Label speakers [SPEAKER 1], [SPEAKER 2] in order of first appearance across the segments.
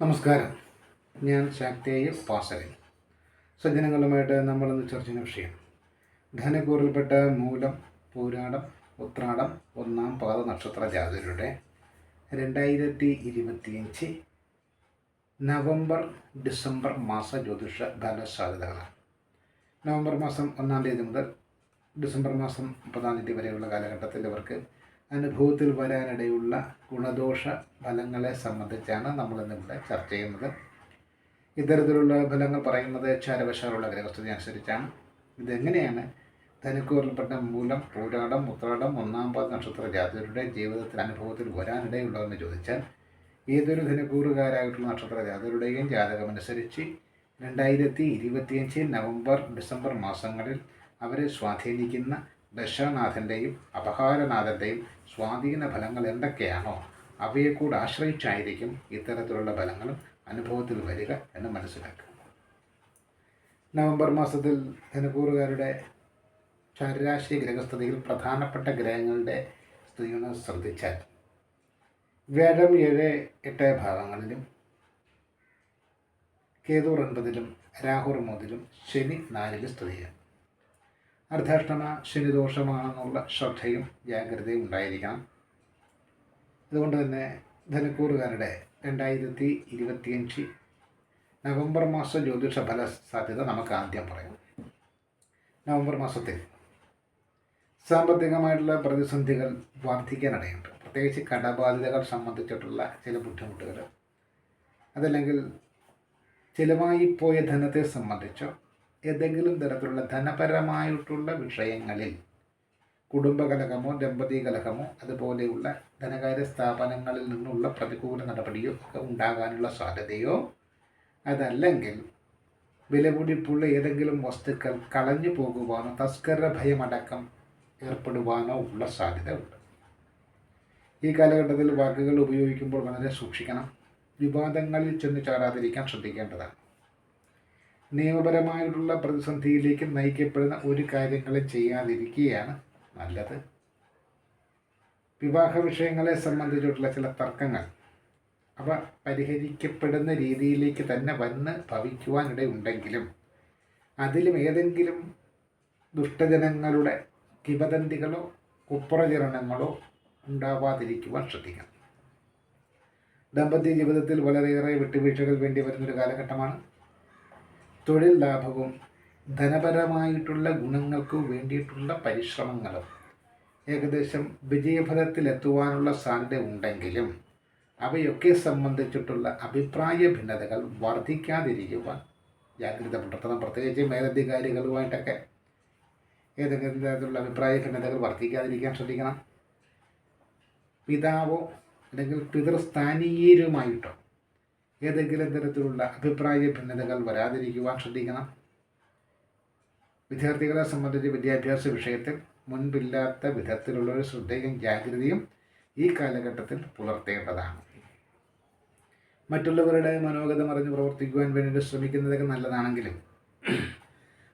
[SPEAKER 1] നമസ്കാരം. ഞാൻ ശാക്തേയ ഉപാസകൻ. സജ്ജനങ്ങളുമായിട്ട് നമ്മളിന്ന് ചർച്ച ചെയ്യുന്ന വിഷയം ധനക്കൂറിൽപ്പെട്ട മൂലം, പൂരാടം, ഉത്രാടം, ഒന്നാം പാദ നക്ഷത്ര ജാതകരുടെ 2025 നവംബർ ഡിസംബർ മാസ ജ്യോതിഷ ഫലസാധ്യതകളാണ്. നവംബർ മാസം 1-ാം തീയതി മുതൽ ഡിസംബർ മാസം 30-ാം തീയതി വരെയുള്ള കാലഘട്ടത്തിൽ ഇവർക്ക് അനുഭവത്തിൽ വരാനിടയുള്ള ഗുണദോഷ ഫലങ്ങളെ സംബന്ധിച്ചാണ് നമ്മളിന്നിവിടെ ചർച്ച ചെയ്യുന്നത്. ഇത്തരത്തിലുള്ള ഫലങ്ങൾ പറയുന്നത് ചാരവശാലുള്ള ഗ്രഹസ്ഥിതി അനുസരിച്ചാണ്. ഇതെങ്ങനെയാണ് ധനുക്കൂറിൽപ്പെട്ട മൂലം, പൂരാടം, ഉത്രാടം, 1-ാം പാദ നക്ഷത്ര ജാതകരുടെ ജീവിതത്തിൽ അനുഭവത്തിൽ വരാനിടയുള്ളതെന്ന് ചോദിച്ചാൽ ഏതൊരു ധനുക്കൂറുകാരായിട്ടുള്ള നക്ഷത്ര ജാതകരുടെയും ജാതകമനുസരിച്ച് 2025 നവംബർ ഡിസംബർ മാസങ്ങളിൽ അവരെ സ്വാധീനിക്കുന്ന ദശാനാഥൻ്റെയും അപഹാരനാഥൻ്റെയും സ്വാധീന ഫലങ്ങൾ എന്തൊക്കെയാണോ അവയെ കൂടെ ആശ്രയിച്ചായിരിക്കും ഇത്തരത്തിലുള്ള ഫലങ്ങളും അനുഭവത്തിൽ വരിക എന്ന് മനസ്സിലാക്കുക. നവംബർ മാസത്തിൽ ധനുക്കൂറുകാരുടെ ശരാശരി ഗ്രഹസ്ഥിതിയിൽ പ്രധാനപ്പെട്ട ഗ്രഹങ്ങളുടെ സ്ഥിതിയൊന്ന് ശ്രദ്ധിച്ചാൽ വ്യാഴം 7-8 ഭാവങ്ങളിലും, കേതു 9-ലും, രാഹു 3-ലും, ശനി 4-ലും സ്ഥിതി ചെയ്യും. അർദ്ധാഷ്ടമ ശനിദോഷമാണെന്നുള്ള ശ്രദ്ധയും ജാഗ്രതയും ഉണ്ടായിരിക്കണം. അതുകൊണ്ട് തന്നെ ധനുക്കൂറുകാരുടെ 2025 നവംബർ മാസ ജ്യോതിഷ ഫല സാധ്യത നമുക്ക് ആദ്യം പറയാം. നവംബർ മാസത്തിൽ സാമ്പത്തികമായിട്ടുള്ള പ്രതിസന്ധികൾ വർദ്ധിക്കാനിടയുണ്ട്. പ്രത്യേകിച്ച് കടബാധ്യതകൾ സംബന്ധിച്ചിട്ടുള്ള ചില ബുദ്ധിമുട്ടുകൾ, അതല്ലെങ്കിൽ ചിലവായി പോയ ധനത്തെ സംബന്ധിച്ചോ ഏതെങ്കിലും തരത്തിലുള്ള ധനപരമായിട്ടുള്ള വിഷയങ്ങളിൽ കുടുംബകലഹമോ ദമ്പതി കലഹമോ അതുപോലെയുള്ള ധനകാര്യ സ്ഥാപനങ്ങളിൽ നിന്നുള്ള പ്രതികൂല നടപടിയോ ഒക്കെ ഉണ്ടാകാനുള്ള സാധ്യതയോ, അതല്ലെങ്കിൽ വിലപിടിപ്പുള്ള ഏതെങ്കിലും വസ്തുക്കൾ കളഞ്ഞു പോകുവാനോ തസ്കര ഭയമടക്കം ഏർപ്പെടുവാനോ ഉള്ള സാധ്യത ഉണ്ട്. ഈ കാലഘട്ടത്തിൽ വാക്കുകൾ ഉപയോഗിക്കുമ്പോൾ വളരെ സൂക്ഷിക്കണം. വിവാദങ്ങളിൽ ചെന്ന് ചാടാതിരിക്കാൻ ശ്രദ്ധിക്കേണ്ടതാണ്. നിയമപരമായിട്ടുള്ള പ്രതിസന്ധിയിലേക്ക് നയിക്കപ്പെടുന്ന ഒരു കാര്യങ്ങളും ചെയ്യാതിരിക്കുകയാണ് നല്ലത്. വിവാഹ വിഷയങ്ങളെ സംബന്ധിച്ചിട്ടുള്ള ചില തർക്കങ്ങൾ അവ പരിഹരിക്കപ്പെടുന്ന രീതിയിലേക്ക് തന്നെ വന്ന് ഭവിക്കുവാനിടയുണ്ടെങ്കിലും അതിലും ഏതെങ്കിലും ദുഷ്ടജനങ്ങളുടെ കിംവദന്തികളോ കുപ്രചരണങ്ങളോ ഉണ്ടാവാതിരിക്കുവാൻ ശ്രദ്ധിക്കണം. ദാമ്പത്യ ജീവിതത്തിൽ വളരെയേറെ വിട്ടുവീഴ്ചകൾ വേണ്ടി വരുന്നൊരു കാലഘട്ടമാണ്. തൊഴിൽ ലാഭവും ധനപരമായിട്ടുള്ള ഗുണങ്ങൾക്ക് വേണ്ടിയിട്ടുള്ള പരിശ്രമങ്ങളും ഏകദേശം വിജയഫലത്തിലെത്തുവാനുള്ള സാധ്യത ഉണ്ടെങ്കിലും അവയൊക്കെ സംബന്ധിച്ചിട്ടുള്ള അഭിപ്രായ ഭിന്നതകൾ വർദ്ധിക്കാതിരിക്കുവാൻ ജാഗ്രത പുലർത്തണം. പ്രത്യേകിച്ച് മേലധികാരികളുമായിട്ടൊക്കെ ഏതെങ്കിലും തരത്തിലുള്ള അഭിപ്രായ ഭിന്നതകൾ വർദ്ധിക്കാതിരിക്കാൻ ശ്രദ്ധിക്കണം. പിതാവോ അല്ലെങ്കിൽ പിതൃസ്ഥാനീയരുമായിട്ടോ ഏതെങ്കിലും തരത്തിലുള്ള അഭിപ്രായ ഭിന്നതകൾ വരാതിരിക്കുവാൻ ശ്രദ്ധിക്കണം. വിദ്യാർത്ഥികളെ സംബന്ധിച്ച് വിദ്യാഭ്യാസ വിഷയത്തിൽ മുൻപില്ലാത്ത വിധത്തിലുള്ളൊരു ശ്രദ്ധയും ജാഗ്രതയും ഈ കാലഘട്ടത്തിൽ പുലർത്തേണ്ടതാണ്. മറ്റുള്ളവരുടെ മനോഗതം അറിഞ്ഞ് പ്രവർത്തിക്കുവാൻ വേണ്ടി ശ്രമിക്കുന്നതൊക്കെ നല്ലതാണെങ്കിലും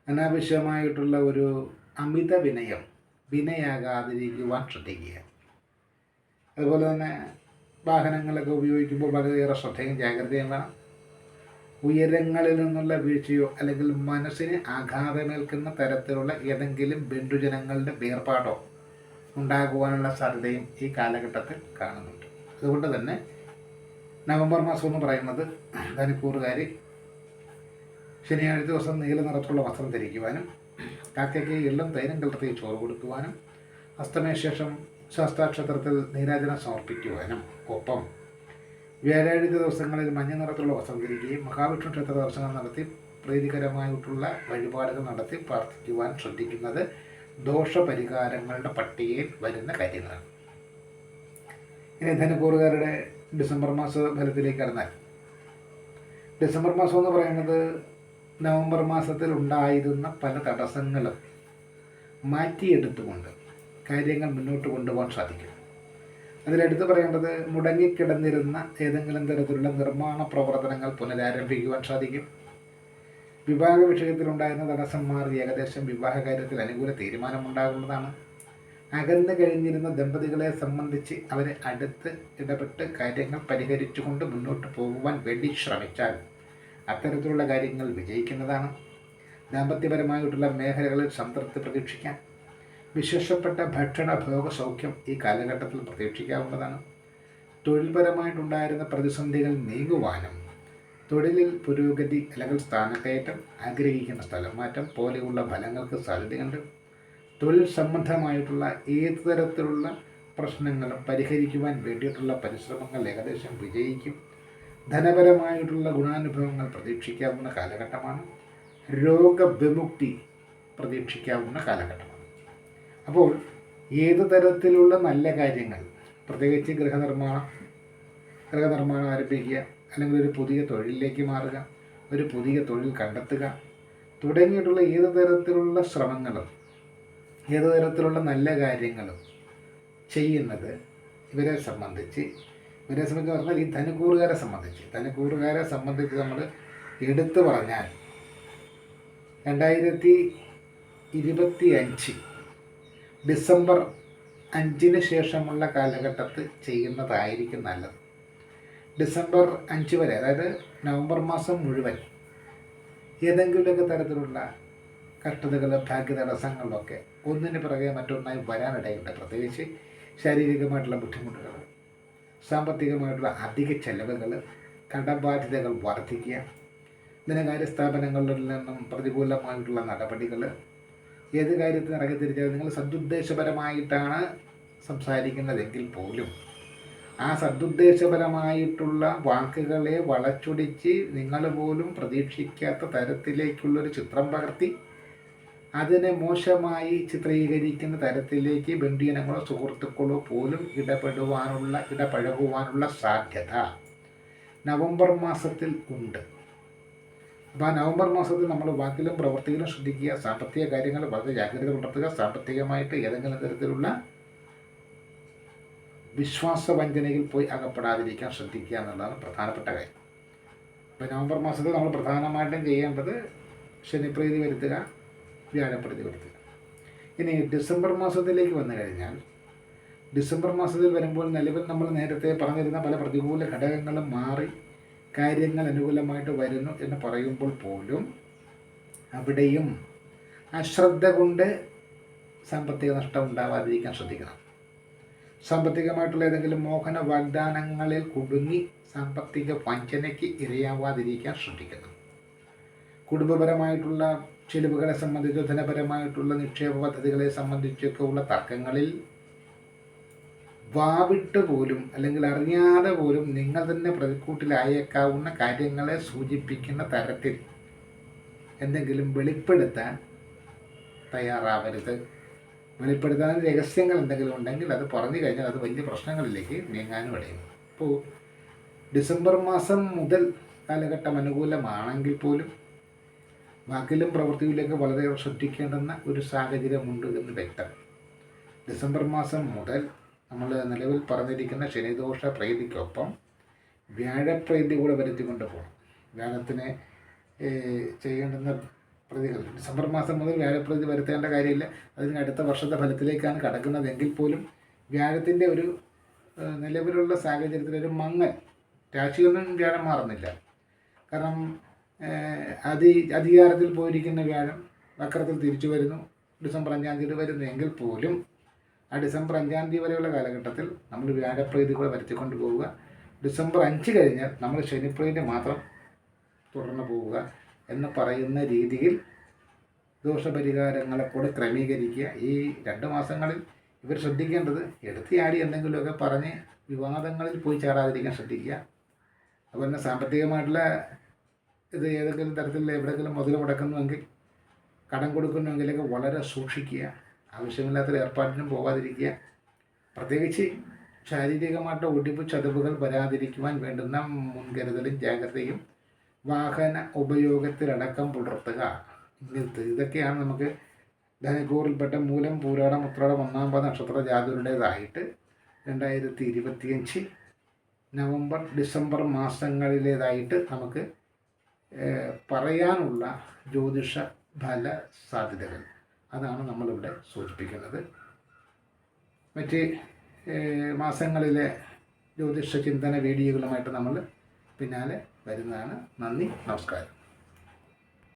[SPEAKER 1] അനാവശ്യമായിട്ടുള്ള ഒരു അമിത വിനയാകാതിരിക്കുവാൻ ശ്രദ്ധിക്കുക. അതുപോലെ തന്നെ വാഹനങ്ങളൊക്കെ ഉപയോഗിക്കുമ്പോൾ വളരെയേറെ ശ്രദ്ധയും ജാഗ്രതയും വേണം. ഉയരങ്ങളിൽ നിന്നുള്ള വീഴ്ചയോ അല്ലെങ്കിൽ മനസ്സിന് ആഘാതമേൽക്കുന്ന തരത്തിലുള്ള ഏതെങ്കിലും ബന്ധുജനങ്ങളുടെ വേർപാടോ ഉണ്ടാകുവാനുള്ള സാധ്യതയും ഈ കാലഘട്ടത്തിൽ കാണുന്നുണ്ട്. അതുകൊണ്ട് തന്നെ നവംബർ മാസം എന്ന് പറയുന്നത് ധനുക്കൂറുകാർ ശനിയാഴ്ച ദിവസം നീല നിറത്തിലുള്ള വസ്ത്രം ധരിക്കുവാനും കാക്കയ്ക്ക് എള്ളും തൈരും കലർത്തി ചോറ് കൊടുക്കുവാനും അസ്തമയശേഷം ശാസ്താക്ഷേത്രത്തിൽ നീരാജനം സമർപ്പിക്കുവാനും ഒപ്പം വ്യാഴാഴ്ച ദിവസങ്ങളിൽ മഞ്ഞ നിറത്തിലുള്ള വസ്ത്രം ധരിക്കുകയും മഹാവിഷ്ണു ക്ഷേത്ര ദർശനം നടത്തി പ്രീതികരമായിട്ടുള്ള വഴിപാടുകൾ നടത്തി പ്രാർത്ഥിക്കുവാൻ ശ്രദ്ധിക്കുന്നത് ദോഷപരിഹാരങ്ങളുടെ പട്ടികയിൽ വരുന്ന കാര്യങ്ങളാണ്. ഇനി ധനുക്കൂറുകാരുടെ ഡിസംബർ മാസ ഫലത്തിലേക്ക് കടന്നാൽ ഡിസംബർ മാസം എന്ന് പറയുന്നത് നവംബർ മാസത്തിൽ ഉണ്ടായിരുന്ന പല തടസ്സങ്ങളും മാറ്റിയെടുത്തുകൊണ്ട് കാര്യങ്ങൾ മുന്നോട്ട് കൊണ്ടുപോകാൻ സാധിക്കും. അതിലെടുത്ത് പറയേണ്ടത് മുടങ്ങിക്കിടന്നിരുന്ന ഏതെങ്കിലും തരത്തിലുള്ള നിർമ്മാണ പ്രവർത്തനങ്ങൾ പുനരാരംഭിക്കുവാൻ സാധിക്കും. വിവാഹ വിഷയത്തിലുണ്ടായിരുന്ന തടസ്സം മാറി ഏകദേശം വിവാഹ കാര്യത്തിൽ അനുകൂല തീരുമാനമുണ്ടാകുന്നതാണ്. അകന്നു കഴിഞ്ഞിരുന്ന ദമ്പതികളെ സംബന്ധിച്ച് അവരെ അടുത്ത് ഇടപെട്ട് കാര്യങ്ങൾ പരിഹരിച്ചുകൊണ്ട് മുന്നോട്ട് പോകുവാൻ വേണ്ടി ശ്രമിച്ചാൽ അത്തരത്തിലുള്ള കാര്യങ്ങൾ വിജയിക്കുന്നതാണ്. ദാമ്പത്യപരമായിട്ടുള്ള മേഖലകളിൽ സംതൃപ്തി പ്രതീക്ഷിക്കാം. വിശേഷപ്പെട്ട ഭക്ഷണ ഭോഗ സൗഖ്യം ഈ കാലഘട്ടത്തിൽ പ്രതീക്ഷിക്കാവുന്നതാണ്. തൊഴിൽപരമായിട്ടുണ്ടായിരുന്ന പ്രതിസന്ധികൾ നീങ്ങുവാനും തൊഴിലിൽ പുരോഗതി അല്ലെങ്കിൽ സ്ഥാനക്കയറ്റം, ആഗ്രഹിക്കുന്ന സ്ഥലം മാറ്റം പോലെയുള്ള ഫലങ്ങൾക്ക് സാധ്യതയുണ്ട്. തൊഴിൽ സംബന്ധമായിട്ടുള്ള ഏത് തരത്തിലുള്ള പ്രശ്നങ്ങളും പരിഹരിക്കുവാൻ വേണ്ടിയിട്ടുള്ള പരിശ്രമങ്ങൾ ഏകദേശം വിജയിക്കും. ധനപരമായിട്ടുള്ള ഗുണാനുഭവങ്ങൾ പ്രതീക്ഷിക്കാവുന്ന കാലഘട്ടമാണ്. രോഗവിമുക്തി പ്രതീക്ഷിക്കാവുന്ന കാലഘട്ടമാണ്. അപ്പോൾ ഏത് തരത്തിലുള്ള നല്ല കാര്യങ്ങൾ, പ്രത്യേകിച്ച് ഗൃഹനിർമ്മാണം ആരംഭിക്കുക, അല്ലെങ്കിൽ ഒരു പുതിയ തൊഴിലിലേക്ക് മാറുക, ഒരു പുതിയ തൊഴിൽ കണ്ടെത്തുക തുടങ്ങിയിട്ടുള്ള ഏത് തരത്തിലുള്ള ശ്രമങ്ങളും ഏത് തരത്തിലുള്ള നല്ല കാര്യങ്ങളും ചെയ്യുന്നത് ഇവരെ സംബന്ധിച്ച് പറഞ്ഞാൽ ഈ ധനുക്കൂറുകാരെ സംബന്ധിച്ച് നമ്മൾ എടുത്തു പറഞ്ഞാൽ 2025 ഡിസംബർ 5 ശേഷമുള്ള കാലഘട്ടത്തിൽ ചെയ്യുന്നതായിരിക്കും നല്ലത്. ഡിസംബർ 5 വരെ, അതായത് നവംബർ മാസം മുഴുവൻ ഏതെങ്കിലുമൊക്കെ തരത്തിലുള്ള കഷ്ടതകൾ, ഭാഗ്യ തടസ്സങ്ങളൊക്കെ ഒന്നിന് പിറകെ മറ്റൊന്നായി വരാനിടയുണ്ട്. പ്രത്യേകിച്ച് ശാരീരികമായിട്ടുള്ള ബുദ്ധിമുട്ടുകൾ, സാമ്പത്തികമായിട്ടുള്ള അധിക ചെലവുകൾ, കടബാധ്യതകൾ വർദ്ധിക്കുക, ധനകാര്യ സ്ഥാപനങ്ങളിൽ നിന്നും പ്രതികൂലമായിട്ടുള്ള നടപടികൾ, ഏത് കാര്യത്തിന് ഇറങ്ങി തിരിച്ചാൽ നിങ്ങൾ സദുദ്ദേശപരമായിട്ടാണ് സംസാരിക്കുന്നതെങ്കിൽ പോലും ആ സദുദ്ദേശപരമായിട്ടുള്ള വാക്കുകളെ വളച്ചൊടിച്ച് നിങ്ങൾ പോലും പ്രതീക്ഷിക്കാത്ത തരത്തിലേക്കുള്ളൊരു ചിത്രം പകർത്തി അതിനെ മോശമായി ചിത്രീകരിക്കുന്ന തരത്തിലേക്ക് ബന്ധുജനങ്ങളോ സുഹൃത്തുക്കളോ പോലും ഇടപഴകുവാനുള്ള സാധ്യത നവംബർ മാസത്തിൽ ഉണ്ട്. അപ്പോൾ ആ നവംബർ മാസത്തിൽ നമ്മൾ വാക്കിലും പ്രവൃത്തിയിലും ശ്രദ്ധിക്കുക. സാമ്പത്തിക കാര്യങ്ങൾ വളരെ ജാഗ്രത പുലർത്തുക. സാമ്പത്തികമായിട്ട് ഏതെങ്കിലും തരത്തിലുള്ള വിശ്വാസവഞ്ചനയിൽ പോയി അകപ്പെടാതിരിക്കാൻ ശ്രദ്ധിക്കുക എന്നുള്ളതാണ് പ്രധാനപ്പെട്ട കാര്യം. അപ്പോൾ നവംബർ മാസത്തിൽ നമ്മൾ പ്രധാനമായിട്ടും ചെയ്യേണ്ടത് ശനിപ്രീതി വരുത്തുക, വ്യാഴപ്രീതി വരുത്തുക. ഇനി ഡിസംബർ മാസത്തിലേക്ക് വന്നു കഴിഞ്ഞാൽ, ഡിസംബർ മാസത്തിൽ വരുമ്പോൾ നിലവിൽ നമ്മൾ നേരത്തെ പറഞ്ഞിരുന്ന പല പ്രതികൂല ഘടകങ്ങളും മാറി കാര്യങ്ങൾ അനുകൂലമായിട്ട് വരുന്നു എന്ന് പറയുമ്പോൾ പോലും അവിടെയും അശ്രദ്ധ കൊണ്ട് സാമ്പത്തിക നഷ്ടം ഉണ്ടാവാതിരിക്കാൻ ശ്രദ്ധിക്കണം. സാമ്പത്തികമായിട്ടുള്ള ഏതെങ്കിലും മോഹന വാഗ്ദാനങ്ങളിൽ കുടുങ്ങി സാമ്പത്തിക വഞ്ചനയ്ക്ക് ഇരയാവാതിരിക്കാൻ ശ്രദ്ധിക്കണം. കുടുംബപരമായിട്ടുള്ള ചിലവുകളെ സംബന്ധിച്ചോ ധനപരമായിട്ടുള്ള നിക്ഷേപ പദ്ധതികളെ സംബന്ധിച്ചൊക്കെ ഉള്ള തർക്കങ്ങളിൽ വാവിട്ട് പോലും അല്ലെങ്കിൽ അറിയാതെ പോലും നിങ്ങൾ തന്നെ പ്രതിക്കൂട്ടിലായേക്കാവുന്ന കാര്യങ്ങളെ സൂചിപ്പിക്കുന്ന തരത്തിൽ എന്തെങ്കിലും വെളിപ്പെടുത്താൻ തയ്യാറാവരുത്. വെളിപ്പെടുത്താൻ രഹസ്യങ്ങൾ എന്തെങ്കിലും ഉണ്ടെങ്കിൽ അത് പറഞ്ഞു കഴിഞ്ഞാൽ അത് വലിയ പ്രശ്നങ്ങളിലേക്ക് നീങ്ങാനും ഇടയും. അപ്പോൾ ഡിസംബർ മാസം മുതൽ കാലഘട്ടം അനുകൂലമാണെങ്കിൽ പോലും വാക്കിലും പ്രവൃത്തിയിലേക്ക് വളരെ ശ്രദ്ധിക്കേണ്ടുന്ന ഒരു സാഹചര്യമുണ്ട് എന്ന് വ്യക്തം. ഡിസംബർ മാസം മുതൽ നമ്മൾ നിലവിൽ പറഞ്ഞിരിക്കുന്ന ശനിദോഷ പ്രീതിക്കൊപ്പം വ്യാഴപ്രീതി കൂടെ വരുത്തിക്കൊണ്ട് പോകണം. വ്യാഴത്തിന് ചെയ്യേണ്ടുന്ന പ്രതികൾ ഡിസംബർ മാസം മുതൽ വ്യാഴപ്രീതി വരുത്തേണ്ട കാര്യമില്ല. അതിന് അടുത്ത വർഷത്തെ ഫലത്തിലേക്കാണ് കടക്കുന്നതെങ്കിൽ പോലും വ്യാഴത്തിൻ്റെ ഒരു നിലവിലുള്ള സാഹചര്യത്തിൽ ഒരു മങ്ങൽ, രാശിയൊന്നും വ്യാഴം മാറുന്നില്ല. കാരണം അധികാരത്തിൽ പോയിരിക്കുന്ന വ്യാഴം വക്രത്തിൽ തിരിച്ചു വരുന്നു. ഡിസംബർ 5 തീയതി വരുന്നു എങ്കിൽ പോലും ആ ഡിസംബർ 5 വരെയുള്ള കാലഘട്ടത്തിൽ നമ്മൾ വ്യാഴപ്രീതി കൂടെ വരുത്തിക്കൊണ്ട് പോവുക. ഡിസംബർ 5 കഴിഞ്ഞാൽ നമ്മൾ ശനിപ്രീതി മാത്രം തുടർന്ന് പോവുക എന്ന് പറയുന്ന രീതിയിൽ ദോഷപരിഹാരങ്ങളെ കൂടെ ക്രമീകരിക്കുക. ഈ 2 മാസങ്ങളിൽ ഇവർ ശ്രദ്ധിക്കേണ്ടത് എടുത്തിയാടി എന്തെങ്കിലുമൊക്കെ പറഞ്ഞ് വിവാദങ്ങളിൽ പോയി ചേരാതിരിക്കാൻ ശ്രദ്ധിക്കുക. അതുപോലെ തന്നെ സാമ്പത്തികമായിട്ടുള്ള ഇത് ഏതെങ്കിലും തരത്തിൽ എവിടെയെങ്കിലും മുതൽ മുടക്കുന്നുവെങ്കിൽ, കടം കൊടുക്കുന്നുവെങ്കിലൊക്കെ വളരെ സൂക്ഷിക്കുക. ആവശ്യമില്ലാത്തൊരു ഏർപ്പാടിനും പോകാതിരിക്കുക. പ്രത്യേകിച്ച് ശാരീരികമായിട്ട് ഒടിവ് ചതവുകൾ വരാതിരിക്കുവാൻ വേണ്ടുന്ന മുൻകരുതലും ജാഗ്രതയും വാഹന ഉപയോഗത്തിലടക്കം പുലർത്തുക. ഇതൊക്കെയാണ് നമുക്ക് ധനുക്കൂറിൽപ്പെട്ട മൂലം, പൂരാടം, ഉത്രാടം, 1-ാം പാദ നക്ഷത്ര ജാതകരുടേതായിട്ട് 2025 നവംബർ ഡിസംബർ മാസങ്ങളിലേതായിട്ട് നമുക്ക് പറയാനുള്ള ജ്യോതിഷ ഫല സാധ്യതകൾ. അതാണ് നമ്മളിവിടെ സൂചിപ്പിക്കുന്നത്. മറ്റ് മാസങ്ങളിലെ ജ്യോതിഷ ചിന്തന വീഡിയോകളുമായിട്ട് നമ്മൾ പിന്നാലെ വരുന്നതാണ്. നന്ദി, നമസ്കാരം.